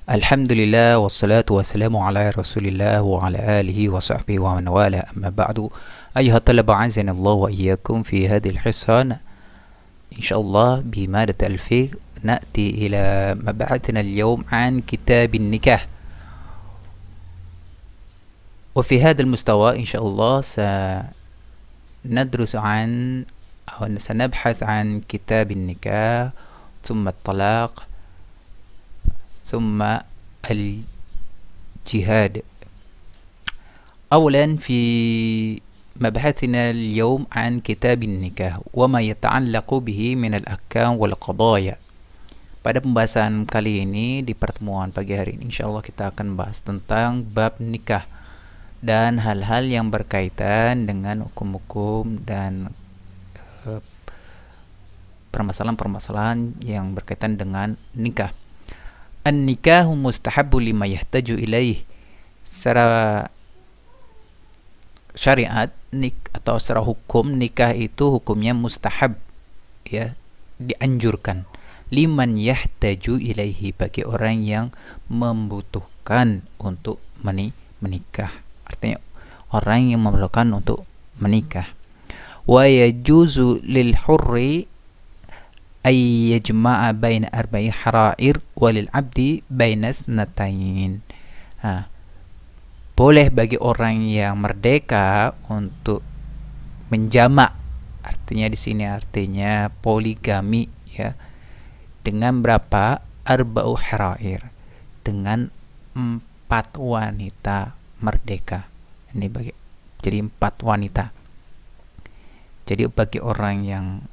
Alhamdulillah wassalatu wassalamu ala rasulillah wa ala alihi wa sahbihi wa man wala amma ba'du. أيها الطلبة أعزني الله وإياكم في هذه الحصة إن شاء الله بمادة الفقه نأتي إلى مبحثنا اليوم عن كتاب النكاح. وفي هذا المستوى إن شاء الله سندرس عن أو سنبحث عن كتاب النكاح ثم الطلاق ثم الجهاد. أولا في مبحثنا اليوم عن كتاب النكاح وما يتعلق به من الأحكام والقضايا. Pada pembahasan kali ini di pertemuan pagi hari ini insyaallah kita akan bahas tentang bab nikah dan hal-hal yang berkaitan dengan hukum-hukum dan permasalahan-permasalahan yang berkaitan dengan nikah. An-nikahu mustahabbu lima yahtaju ilaih. Secara syariat atau secara hukum nikah itu hukumnya mustahab, ya, dianjurkan. Liman yahtaju ilaihi, bagi orang yang membutuhkan untuk menikah. Artinya orang yang memerlukan untuk menikah. Wa yajuzu lil hurri ay yajma'a baina arba'i hara'ir walil abdi baina snatain. Boleh bagi orang yang merdeka untuk menjamak, artinya di sini artinya poligami, ya, dengan berapa? Arba'u hara'ir, dengan 4 wanita merdeka. Ini jadi 4 wanita. Jadi bagi orang yang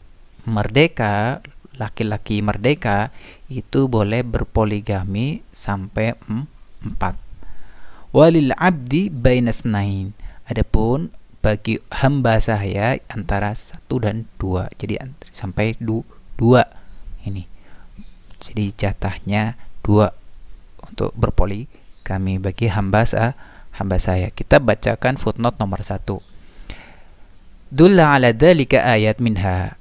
merdeka, laki-laki merdeka itu boleh berpoligami sampai 4. Walil abdi bainas nain. Adapun bagi hamba saya antara 1 dan 2. Jadi sampai 2 ini. Jadi jatahnya 2 untuk berpoligami bagi hamba saya. Kita bacakan footnote nomor 1. Dulla ala dzalika ayat minha.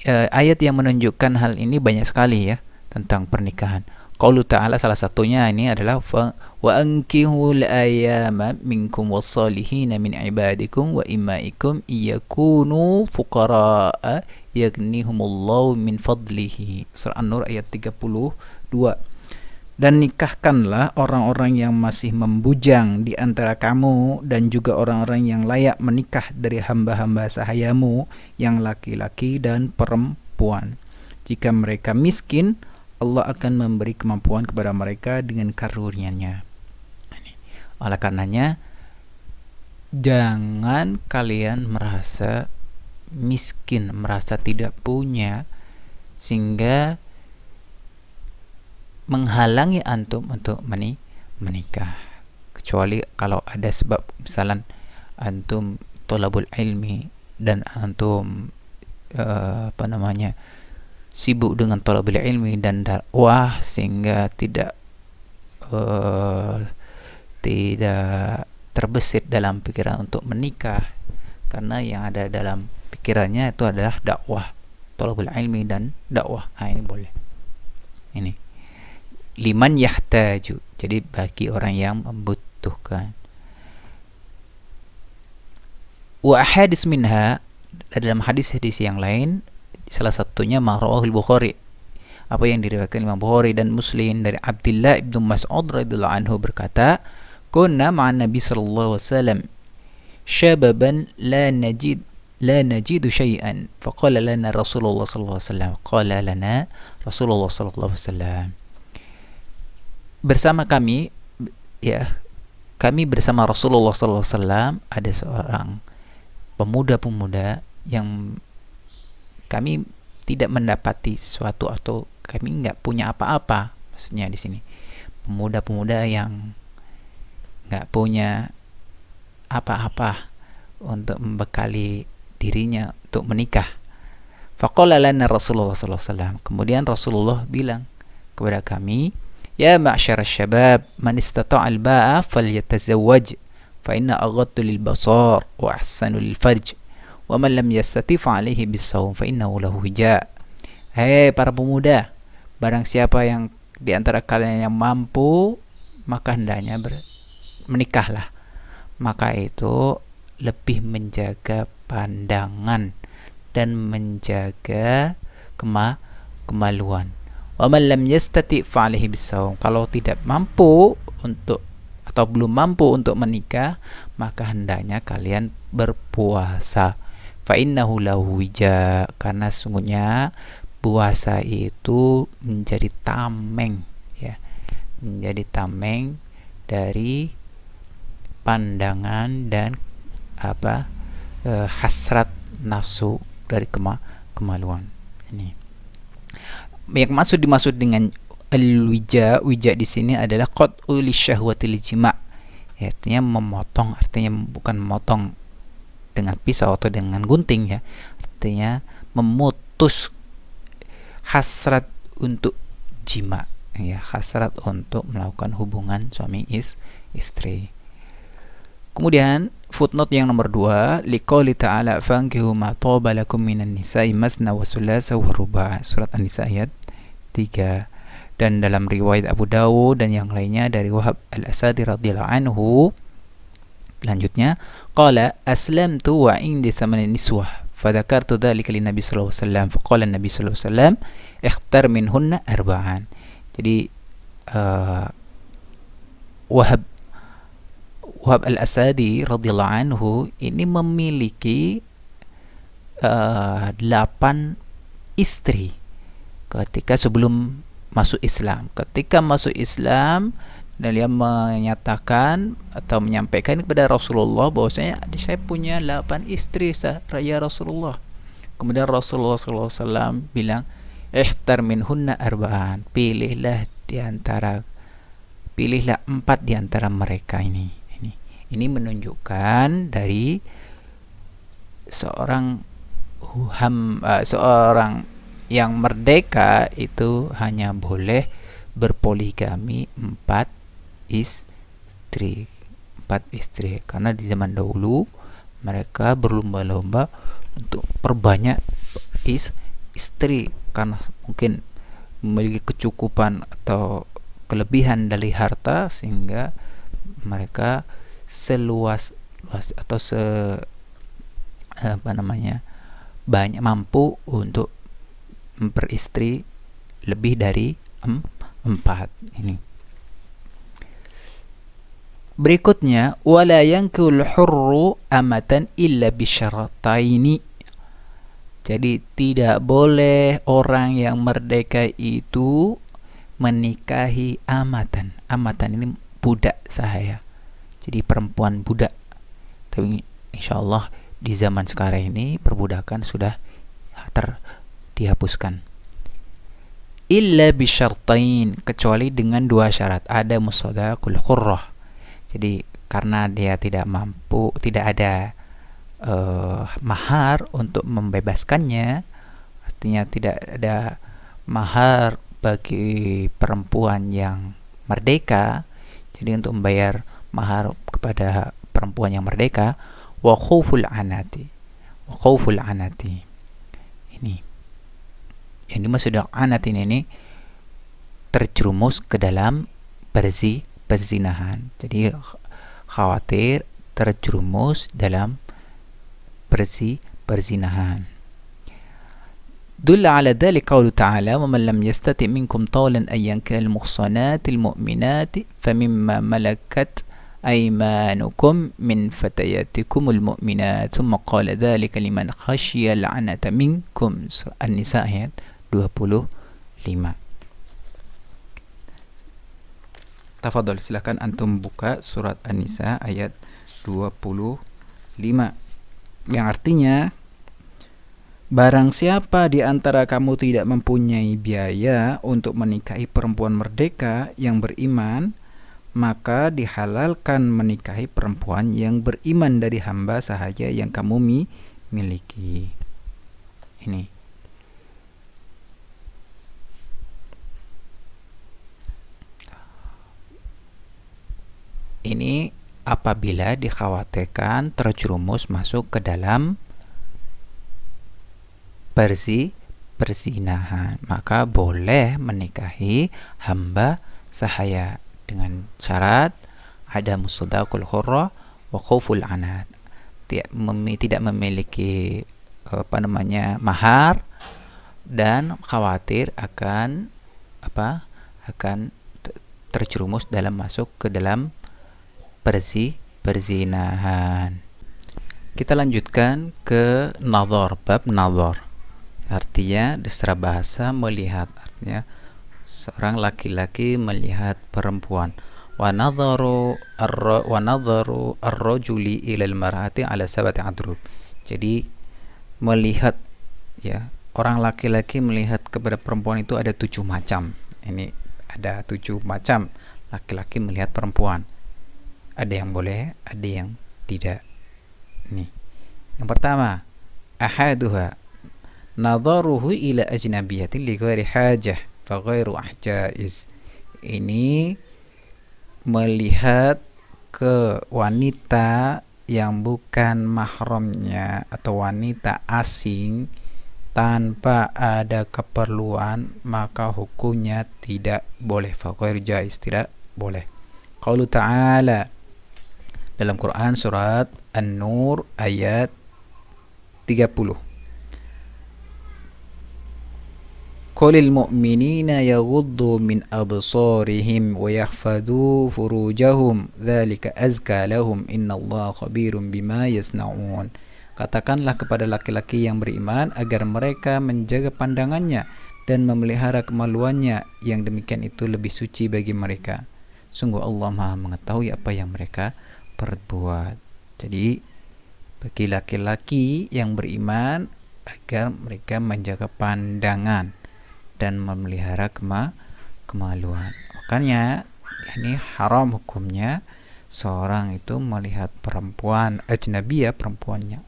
Ayat yang menunjukkan hal ini banyak sekali, ya, tentang pernikahan. Qaulu ta'ala, salah satunya ini adalah wa ankihul ayyama minkum wassalihin min ibadikum wa imaikum iyakunu fuqara'a yaghnihumullahu min fadlihi. Surah An-Nur ayat 32. Dan nikahkanlah orang-orang yang masih membujang di antara kamu dan juga orang-orang yang layak menikah dari hamba-hamba sahayamu yang laki-laki dan perempuan. Jika mereka miskin, Allah akan memberi kemampuan kepada mereka dengan karunia-Nya. Oleh karenanya, jangan kalian merasa miskin, merasa tidak punya, sehingga menghalangi antum untuk menikah. Kecuali kalau ada sebab, misalnya antum thalabul ilmi dan antum sibuk dengan thalabul ilmi dan dakwah sehingga tidak terbesit dalam pikiran untuk menikah, karena yang ada dalam pikirannya itu adalah dakwah, thalabul ilmi dan dakwah. Ini boleh. Ini liman yahtaju, jadi bagi orang yang membutuhkan. Wa hadis minha, dalam hadis-hadis yang lain, salah satunya rawahul Bukhari, apa yang diriwayatkan Imam Bukhari dan Muslim dari Abdullah ibn Mas'ud radhiyallahu anhu berkata, kunna ma'an Nabi sallallahu alaihi wasallam syababan la najidu syai'an faqala lana Rasulullah sallallahu alaihi wasallam bersama kami, ya, kami bersama Rasulullah sallallahu alaihi wasallam ada seorang pemuda-pemuda yang kami tidak mendapati sesuatu atau kami nggak punya apa-apa. Maksudnya di sini pemuda-pemuda yang nggak punya apa-apa untuk membekali dirinya untuk menikah. Faqala lana Rasulullah sallallahu alaihi wasallam. Kemudian Rasulullah bilang kepada kami, ya ma'syar syabab, man istata'al ba'a falyatazawwaj fa inna aghaddu lil basar wa ahsanu lil farj. Wa man lam yastati' fa alaihi bis-shaum fa innahu lahu wija. Hei para pemuda, barang siapa yang di antara kalian yang mampu, maka hendaknya menikahlah. Maka itu lebih menjaga pandangan dan menjaga kemaluan. Wa man lam yastati' fa 'alaihi bisawm. Kalau tidak mampu untuk atau belum mampu untuk menikah, maka hendaknya kalian berpuasa. Fa innahu lahu wija, karena sungguhnya puasa itu menjadi tameng, ya, menjadi tameng dari pandangan dan hasrat nafsu dari kemaluan. Ini yang dimaksud dengan al-wija di sini adalah qat'u lisyahwatil jima', artinya memotong, artinya bukan memotong dengan pisau atau dengan gunting, ya, artinya memutus hasrat untuk jima, ya, hasrat untuk melakukan hubungan suami istri. Kemudian footnote yang nomor 2, liqouli ta'ala fankihu ma taba lakum minan nisa'i masna wa sulasa wa ruba', surat An-Nisa ayat 3. Dan dalam riwayat Abu Dawud dan yang lainnya dari Wahab al-Asadi radhiyallahu anhu, lanjutnya, qala aslamtu wa indi thamanin niswah fadzakartu dzalika lin-nabi sallallahu alaihi wasallam faqala an-nabi sallallahu alaihi wasallam ikhtar minhunna arba'an. Jadi Wahab al-Asadi radhiyallahu anhu ini memiliki 8 istri ketika sebelum masuk Islam. Ketika masuk Islam, dan dia menyatakan atau menyampaikan kepada Rasulullah bahwasanya saya punya 8 istri ya Rasulullah. Kemudian Rasulullah SAW bilang, ikhtar minhunna arba'an, pilihlah 4 di antara mereka ini. Ini menunjukkan dari seorang yang merdeka itu hanya boleh berpoligami 4 istri, karena di zaman dahulu mereka berlomba-lomba untuk perbanyak istri karena mungkin memiliki kecukupan atau kelebihan dari harta, sehingga mereka seluas atau banyak mampu untuk beristri lebih dari 4 ini. Berikutnya, wala yankul hurru amatan illa bisyarataini. Jadi tidak boleh orang yang merdeka itu menikahi amatan. Amatan ini budak sahaya, jadi perempuan budak. Tapi insyaallah di zaman sekarang ini perbudakan sudah dihapuskan. Illa bisyartain, kecuali dengan 2 syarat. Ada musadaqul khurrah, jadi karena dia tidak mampu, tidak ada mahar untuk membebaskannya, artinya tidak ada mahar bagi perempuan yang merdeka. Jadi untuk membayar mahar kepada perempuan yang merdeka, wa khauful anati. Ini yang dimaksud anat ini terjerumus ke dalam perzinahan. Jadi khawatir terjerumus dalam perzinahan. دل على ذلك قوله تعالى ومن لم يستطع منكم طولا أن ينكح المحصنات المؤمنات فمما ملكت أيمانكم من فتياتكم المؤمنات ثم قال ذلك لمن خشي العنة منكم. An-Nisa ayat 25. Tafadhol, silakan antum buka surat An-Nisa ayat 25, yang artinya, barang siapa di antara kamu tidak mempunyai biaya untuk menikahi perempuan merdeka yang beriman, maka dihalalkan menikahi perempuan yang beriman dari hamba sahaja yang kamu miliki. Ini apabila dikhawatirkan terjerumus masuk ke dalam perzinahan, maka boleh menikahi hamba sahaya dengan syarat ada musodaqul hurrah wa khauful anat, tidak memiliki mahar dan khawatir akan terjerumus dalam masuk ke dalam perzinahan. Kita lanjutkan ke nazar, bab nazar. Artinya secara bahasa melihat, artinya seorang laki-laki melihat perempuan. Wa nadharu ar-rajuli ila al-mar'ati ala sab'ati adrub. Jadi melihat, ya, orang laki-laki melihat kepada perempuan itu ada 7 macam. Ini ada 7 macam laki-laki melihat perempuan. Ada yang boleh, ada yang tidak. Nih. Yang pertama, ahaduha nadharuhu ila ajnabiyatin li ghairi hajah fa ghairu ahjaiz. Ini melihat ke wanita yang bukan mahramnya atau wanita asing tanpa ada keperluan, maka hukumnya tidak boleh, fa ghairu jaiz, tidak boleh. Qaulu ta'ala dalam Quran surat An-Nur ayat 30. Qulil mu'minina yaghuddu min absarihim wa yahfadhu furujahum dzalika azka lahum innallaha khabirum bima yasnaun. Katakanlah kepada laki-laki yang beriman agar mereka menjaga pandangannya dan memelihara kemaluannya, yang demikian itu lebih suci bagi mereka. Sungguh Allah Maha mengetahui apa yang mereka perbuat. Jadi bagi laki-laki yang beriman agar mereka menjaga pandangan dan memelihara kemaluan. Makanya ini haram hukumnya seorang itu melihat perempuan ajnabiyah, perempuannya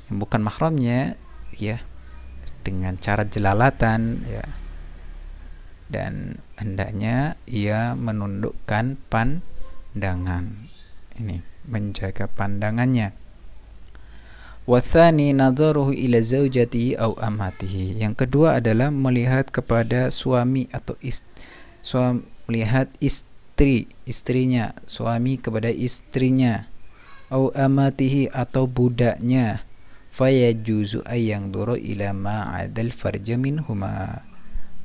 yang bukan mahramnya, ya, dengan cara jelalatan, ya, dan hendaknya ia menundukkan pandangan, ini menjaga pandangannya. Wathani nadharuhu ila zaujatihi aw amatihi. Yang kedua adalah melihat kepada suami atau melihat istrinya, suami kepada istrinya, aw amatihi atau budaknya. Fayajuzu ay yanzuru ila ma 'adal farja minhuma.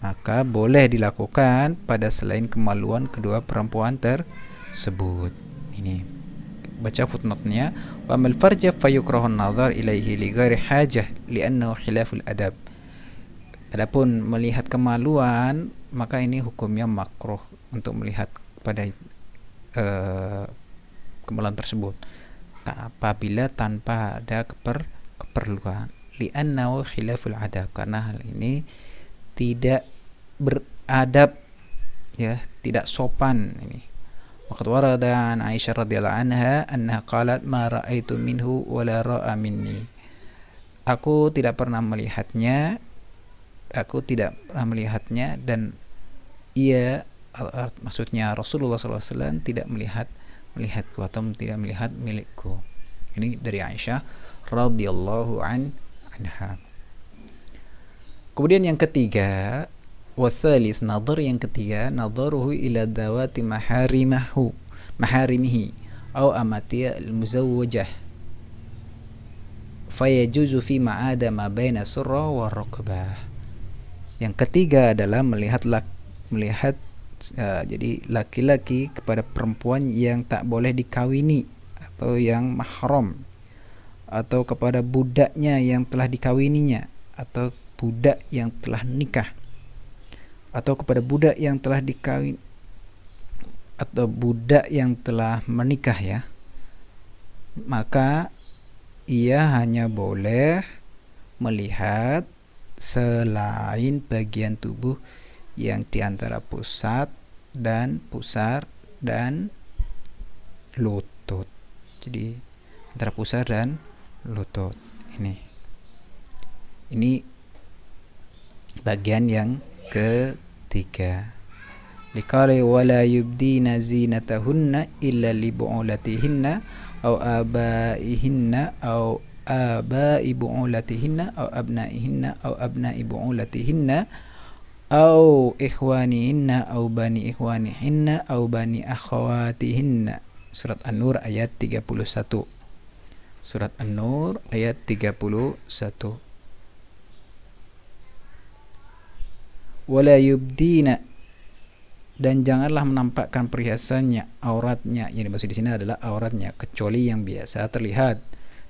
Maka boleh dilakukan pada selain kemaluan kedua perempuan tersebut. Ini baca footnote-nya, wa amal farja fayukrahu an-nazar ilaihi li ghairi hajah li'annahu khilaful adab. Adapun melihat kemaluan, maka ini hukumnya makruh untuk melihat pada kemaluan tersebut apabila tanpa ada keperluan, li'annahu khilaful adab, karena hal ini tidak beradab, ya, tidak sopan. Ini waqad warada an Aisyah radhiyallahu anha annaha qalat ma ra'aitu minhu wa la ra'a minni. Aku tidak pernah melihatnya dan ia, maksudnya Rasulullah SAW, tidak melihatku atau tidak melihat milikku. Ini dari Aisyah radhiyallahu anha. Kemudian yang ketiga, wathalis, nadhar yang ketiga, nadharuhu ila dawati maharimihi aw amatiya al-muzawwajah fayajuzu fi ma'ada ma baina surra wa rukbah. Yang ketiga adalah melihat jadi laki-laki kepada perempuan yang tak boleh dikawini atau yang mahram, atau kepada budaknya yang telah dikawininya, atau budak yang telah nikah, atau kepada budak yang telah dikawin atau budak yang telah menikah, ya, maka ia hanya boleh melihat selain bagian tubuh yang diantara pusar dan lutut. Jadi antara pusar dan lutut. Ini bagian yang ketiga. Liqali wala yubdina zinatahunna illa li bu'ulatihinna aw abaihinna aw abai bu'ulatihinna aw abnaihinna aw abnai bu'ulatihinna aw ikhwanihinna aw bani ikhwanihinna aw bani akhawatihinna. Surat An-Nur ayat 31. Surat An-Nur ayat 31. Wala yubdina, dan janganlah menampakkan perhiasannya, auratnya. Yang dimaksud di sini adalah auratnya, kecuali yang biasa terlihat.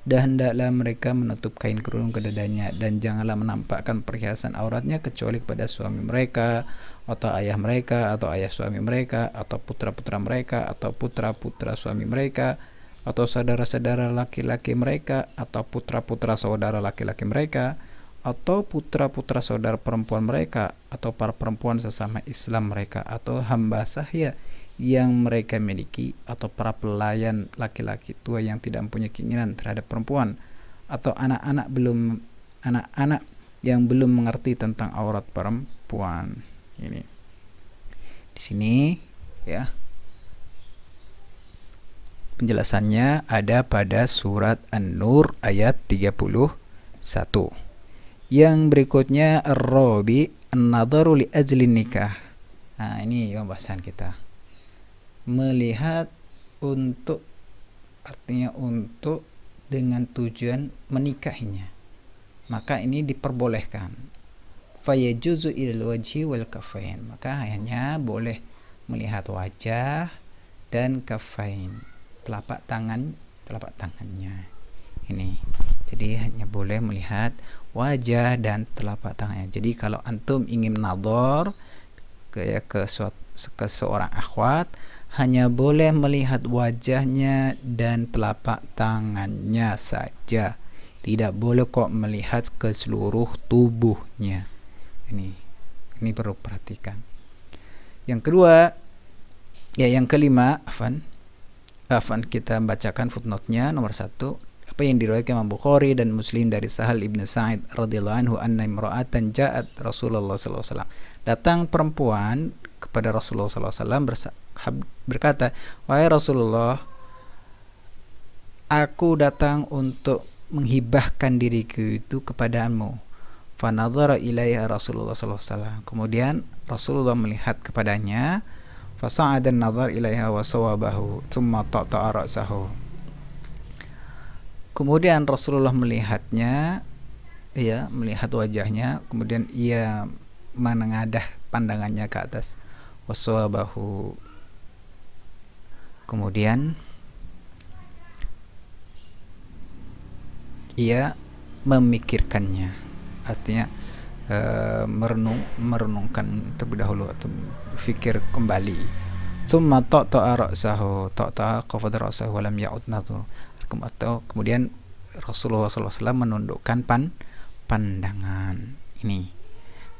Dan hendaklah mereka menutup kain kerudung ke dadanya, dan janganlah menampakkan perhiasan auratnya kecuali kepada suami mereka, atau ayah mereka, atau ayah suami mereka, atau putra-putra mereka, atau putra-putra suami mereka, atau saudara-saudara laki-laki mereka, atau putra-putra saudara laki-laki mereka, atau putra-putra saudara perempuan mereka, atau para perempuan sesama Islam mereka, atau hamba sahaya yang mereka miliki, atau para pelayan laki-laki tua yang tidak mempunyai keinginan terhadap perempuan, atau anak-anak yang belum mengerti tentang aurat perempuan. Ini di sini ya penjelasannya ada pada surat An-Nur ayat 31. Yang berikutnya ar-rabi an-nadharu li ajli nikah. Nah, ini pembahasan kita. Melihat untuk, artinya untuk dengan tujuan menikahinya, maka ini diperbolehkan. Fayajuzu ilal wajhi wal kafain, maka hanya boleh melihat wajah dan kafain, telapak tangannya. Ini jadi hanya boleh melihat wajah dan telapak tangannya. Jadi kalau antum ingin nadhar ke seorang akhwat, hanya boleh melihat wajahnya dan telapak tangannya saja. Tidak boleh kok melihat ke seluruh tubuhnya. Ini perlu perhatikan. Yang kedua, yang kelima, Afan kita bacakan footnote-nya nomor 1. Apa yang diriwayatkan Imam Bukhari dan Muslim dari Sahal ibn Sa'id radhiyallahu anhu anna imra'atan ja'at Rasulullah sallallahu alaihi wasallam. Datang perempuan kepada Rasulullah sallallahu alaihi wasallam berkata, "Wahai Rasulullah, aku datang untuk menghibahkan diriku itu kepadamu." Fa nadhara ilaiha Rasulullah sallallahu alaihi wasallam. Kemudian Rasulullah melihat kepadanya, fa sa'ada an-nadhar ilaiha wa sawabahu, thumma ta'ta'a ra'sahu. Kemudian Rasulullah melihatnya, melihat wajahnya, kemudian ia menengadah pandangannya ke atas, wa sawabahu. Kemudian ia memikirkannya, artinya merenungkan terlebih dahulu atau berpikir kembali. Tsumma ta'ta'a ra'sahu, ta'ta'a qafada ra'sahu wa lam ya'ud nadhur. Kemudian Rasulullah SAW menundukkan pandangan. Ini.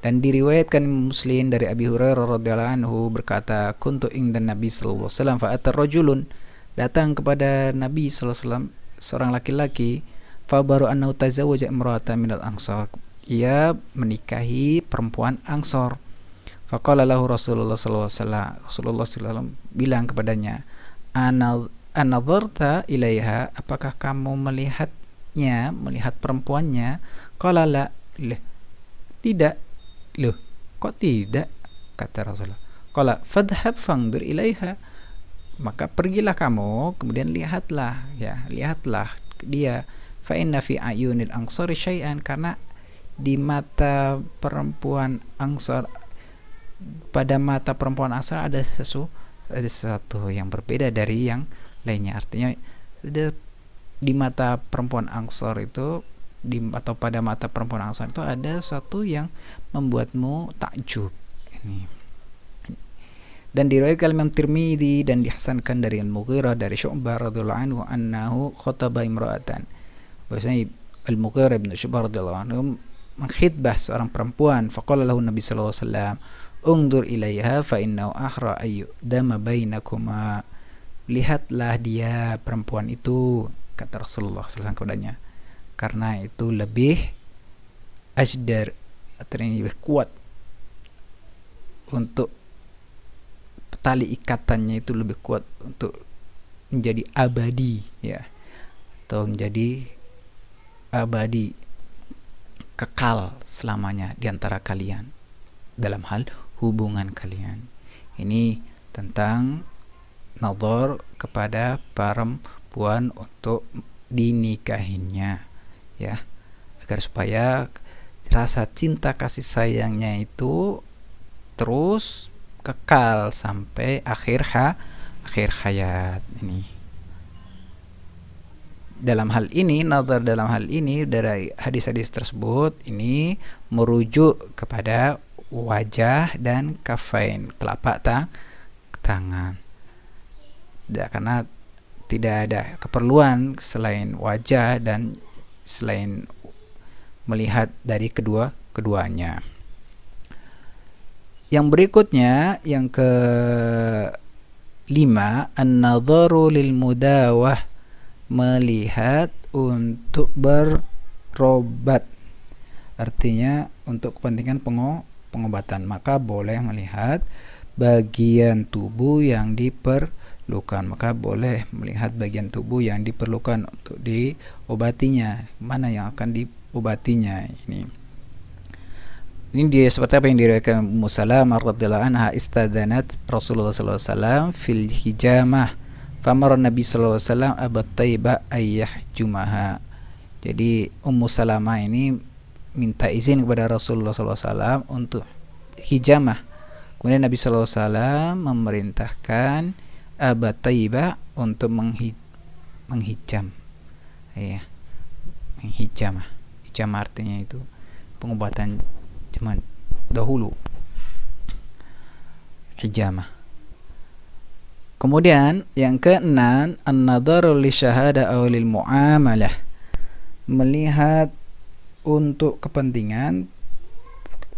Dan diriwayatkan Muslim dari Abi Hurairah radhiyallahu anhu berkata, kuntu indan Nabi sallallahu alaihi wasallam fa atar rajulun, datang kepada Nabi sallallahu alaihi wasallam seorang laki-laki, fa baru annahu tazawwaja imra'atan minal ansar, ia menikahi perempuan Ansor. Faqala lahu Rasulullah sallallahu alaihi wasallam, Rasulullah sallallahu alaihi wasallam bilang kepadanya, anadharta ilaiha, apakah kamu melihat perempuannya? Qala la, tidak. Loh, kok tidak? Kata Rasulullah. Qala fadhhab fangdur ilaiha, maka pergilah kamu, kemudian lihatlah dia. Fa inna fi ayunil ansari syai'an, karena di mata perempuan Ansar, pada mata perempuan Ansar ada sesuatu yang berbeda dari yang lainnya. Artinya di mata perempuan Ansar itu, atau pada mata perempuan Ansar itu ada sesuatu yang membuatmu takjub. Ini. Dan diriwayatkan Imam Tirmidzi dan dihasankan dari Al-Mughirah dari Syu'bah radhiyallahu anhu khataba imra'atan. Bahwasanya Al-Mughirah bin Syu'bah radhiyallahu anhu mengkhitbah seorang perempuan. Faqala lahu Nabi sallallahu alaihi wasallam, "Undur ilaiha fa innahu ahra ayyu dama bainakuma." Lihatlah dia, perempuan itu, kata Rasulullah sallallahu alaihi wasallam kepadanya, karena itu lebih ajdar, artinya lebih kuat untuk tali ikatannya, itu lebih kuat untuk menjadi abadi, ya, atau menjadi abadi, kekal selamanya di antara kalian dalam hal hubungan kalian. Ini tentang nazar kepada perempuan untuk dinikahinya, ya, agar supaya rasa cinta kasih sayangnya itu terus kekal sampai akhir hayat ini. Dalam hal ini, nazar dalam hal ini dari hadis-hadis tersebut ini merujuk kepada wajah dan kafain, telapak tangan. Karena tidak ada keperluan selain wajah dan selain melihat dari keduanya. Yang berikutnya, yang ke-5, an-nadharu lil mudawah, melihat untuk berobat, artinya untuk kepentingan pengobatan. Maka boleh melihat bagian tubuh yang diperlukan, maka boleh melihat bagian tubuh yang diperlukan untuk diobatinya, mana yang akan diobatinya. Ini dia seperti apa yang diriwayatkan Ummu Salamah radhiyallahu anha, istadanat Rasulullah sallallahu alaihi wasallam fil hijamah famara Nabi sallallahu alaihi wasallam Abu Taibah ayyahjumaha. Jadi Ummu Salamah ini minta izin kepada Rasulullah sallallahu alaihi wasallam untuk hijamah. Kemudian Nabi sallallahu alaihi wasallam memerintahkan Abu Taibah untuk menghijam. Ya. Menghijamah. Hijamah artinya itu pengobatan zaman dahulu. Hijamah. Kemudian yang ke-6, an-nadharu li syahada aw lil muamalah, melihat untuk kepentingan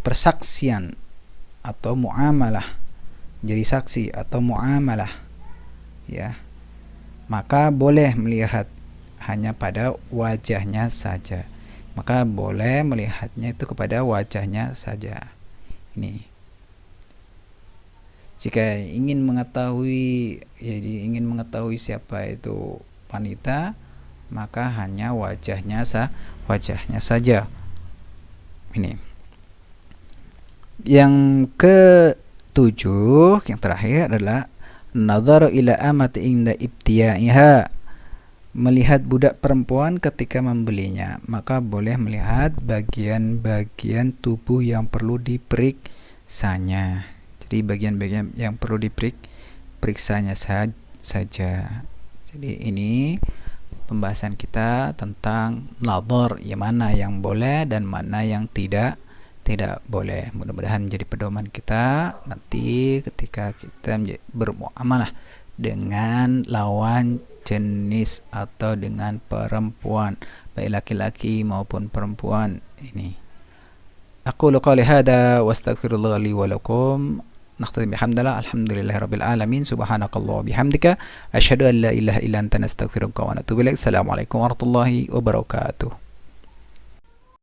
persaksian atau muamalah, jadi saksi atau muamalah, ya, maka boleh melihat hanya pada wajahnya saja. Maka boleh melihatnya itu kepada wajahnya saja. Ini jika ingin mengetahui siapa itu wanita, maka hanya wajahnya saja. Ini yang ke-7, yang terakhir adalah nadharu ila amati inda ibtiyaiha, melihat budak perempuan ketika membelinya. Maka boleh melihat bagian-bagian tubuh yang perlu diperiksanya. Jadi bagian-bagian yang perlu diperiksanya saja. Jadi ini pembahasan kita tentang nadhar, yang mana yang boleh dan mana yang tidak boleh. Mudah-mudahan menjadi pedoman kita nanti ketika kita bermuamalah dengan lawan jenis atau dengan perempuan, baik laki-laki maupun perempuan. Ini aqulu qali hada wa astaghfirullah li wa lakum. Naqtadi bihamdillah, alhamdulillahirabbil alamin, subhanakallah bihamdika asyhadu an la ilaha illa anta nastaghfiruka wa natubu ilaik. Assalamualaikum warahmatullahi wabarakatuh.